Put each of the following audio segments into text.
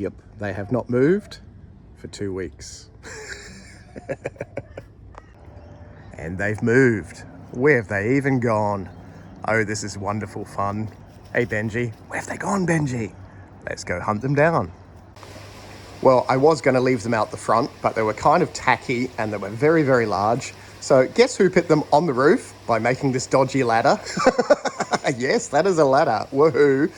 Yep, they have not moved for 2 weeks. And they've moved. Where have they even gone? Oh, this is wonderful fun. Hey, Benji. Where have they gone, Benji? Let's go hunt them down. Well, I was going to leave them out the front, but they were kind of tacky and they were very, very large. So guess who put them on the roof by making this dodgy ladder? Yes, that is a ladder. Woohoo.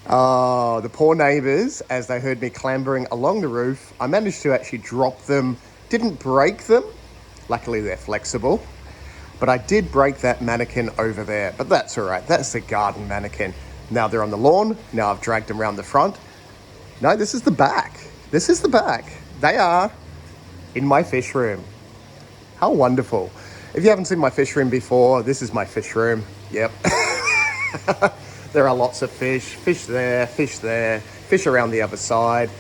Oh, the poor neighbors, as they heard me clambering along the roof, I managed to actually drop them. Didn't break them. Luckily, they're flexible. But I did break that mannequin over there. But that's all right. That's the garden mannequin. Now they're on the lawn. Now I've dragged them around the front. No, this is the back. This is the back. They are in my fish room. How wonderful. If you haven't seen my fish room before, this is my fish room. Yep. There are lots of fish. Fish there, fish around the other side.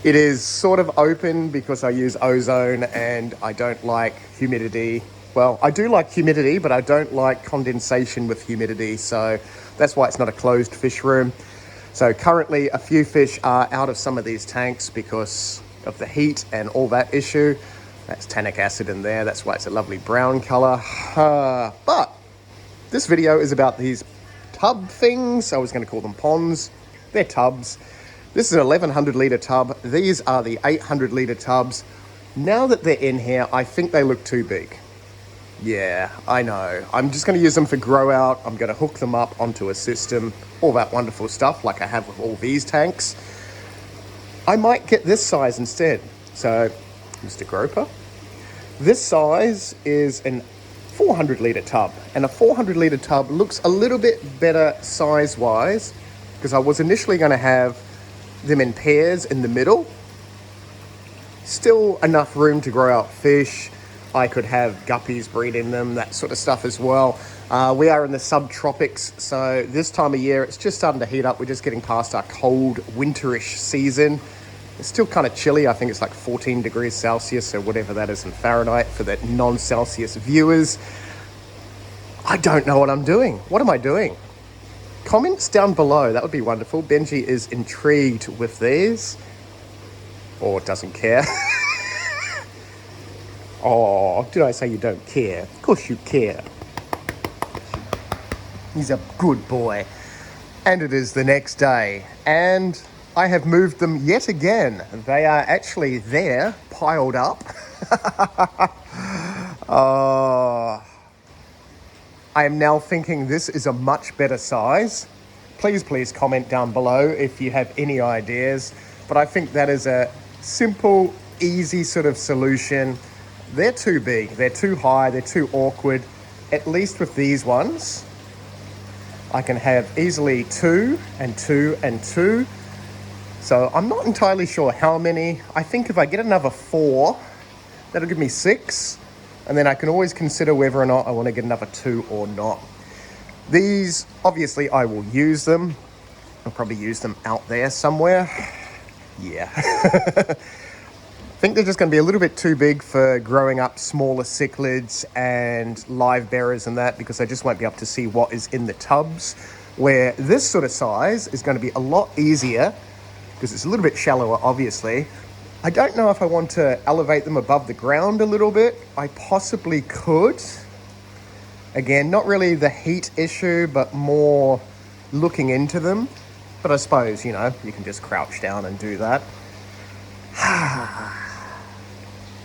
It is sort of open because I use ozone and I don't like humidity. Well, I do like humidity, but I don't like condensation with humidity. So that's why it's not a closed fish room. So currently a few fish are out of some of these tanks because of the heat and all that issue. That's tannic acid in there. That's why it's a lovely brown color. But this video is about these tub things. I was going to call them ponds. They're tubs. This is an 1100 litre tub. These are the 800 litre tubs. Now that they're in here, I think they look too big. Yeah, I know. I'm just going to use them for grow out. I'm going to hook them up onto a system. All that wonderful stuff like I have with all these tanks. I might get this size instead. So, Mr. Groper, this size is an 400 litre tub. And a 400 litre tub looks a little bit better size-wise because I was initially going to have them in pairs in the middle. Still enough room to grow out fish. I could have guppies breed in them, that sort of stuff as well. We are in the subtropics, so this time of year it's just starting to heat up. We're just getting past our cold winterish season. It's still kind of chilly. I think it's like 14 degrees Celsius or whatever that is in Fahrenheit for the non-Celsius viewers. I don't know what I'm doing. What am I doing? Comments down below. That would be wonderful. Benji is intrigued with these or doesn't care. Oh, did I say you don't care? Of course you care. He's a good boy. And it is the next day. And I have moved them yet again. They are actually there, piled up. I am now thinking this is a much better size. Please comment down below if you have any ideas. But I think that is a simple, easy sort of solution. They're too big, they're too high, they're too awkward. At least with these ones, I can have easily 2 and 2 and 2. So I'm not entirely sure how many. I think if I get another 4, that'll give me 6. And then I can always consider whether or not I want to get another 2 or not. These, obviously I will use them. I'll probably use them out there somewhere. Yeah. I think they're just going to be a little bit too big for growing up smaller cichlids and live bearers and that, because I just won't be able to see what is in the tubs, where this sort of size is going to be a lot easier because it's a little bit shallower, obviously. I don't know if I want to elevate them above the ground a little bit. I possibly could. Again, not really the heat issue, but more looking into them. But I suppose, you know, you can just crouch down and do that.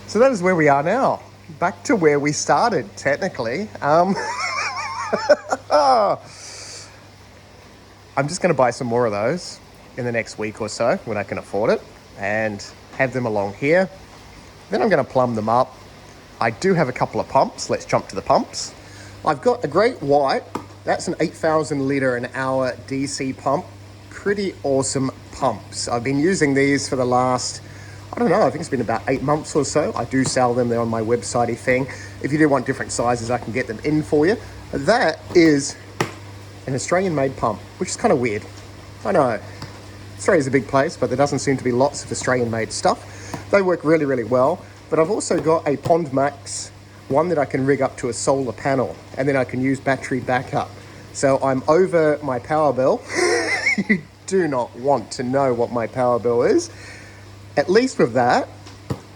So that is where we are now. Back to where we started, technically. I'm just going to buy some more of those in the next week or so when I can afford it and have them along here. Then I'm going to plumb them up. I do have a couple of pumps. Let's jump to the pumps. I've got a great white. That's an 8,000 litre an hour DC pump. Pretty awesome pumps. I've been using these for the last, I don't know, I think it's been about 8 months or so. I do sell them. They're on my website thing. If you do want different sizes, I can get them in for you. That is an Australian-made pump, which is kind of weird. I know. Australia's a big place, but there doesn't seem to be lots of Australian-made stuff. They work really, really well. But I've also got a Pond Max, one that I can rig up to a solar panel, and then I can use battery backup. So I'm over my power bill. You do not want to know what my power bill is. At least with that,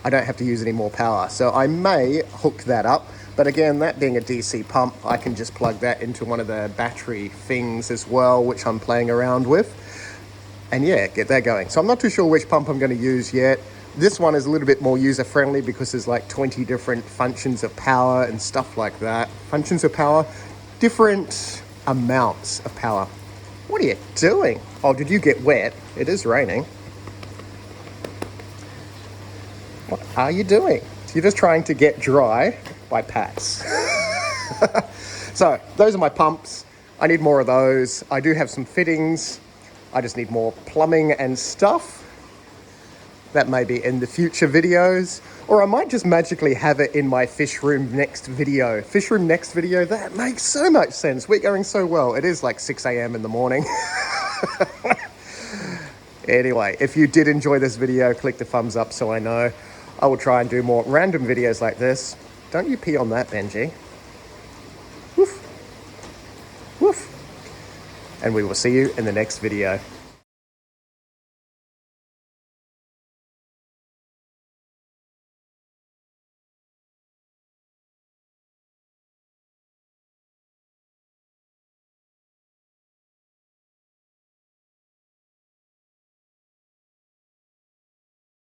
I don't have to use any more power. So I may hook that up. But again, that being a DC pump, I can just plug that into one of the battery things as well, which I'm playing around with. And yeah, get that going. So I'm not too sure which pump I'm going to use yet. This one is a little bit more user-friendly because there's like 20 different functions of power and stuff like that. Functions of power, different amounts of power. What are you doing? Oh, did you get wet? It is raining. What are you doing? You're just trying to get dry by pats. So those are my pumps. I need more of those. I do have some fittings. I just need more plumbing and stuff. That may be in the future videos, or I might just magically have it in my fish room next video. Fish room next video, that makes so much sense. We're going so well. It is like 6 a.m. in the morning. Anyway, if you did enjoy this video, click the thumbs up so I know. I will try and do more random videos like this. Don't you pee on that, Benji. Woof. Woof. And we will see you in the next video.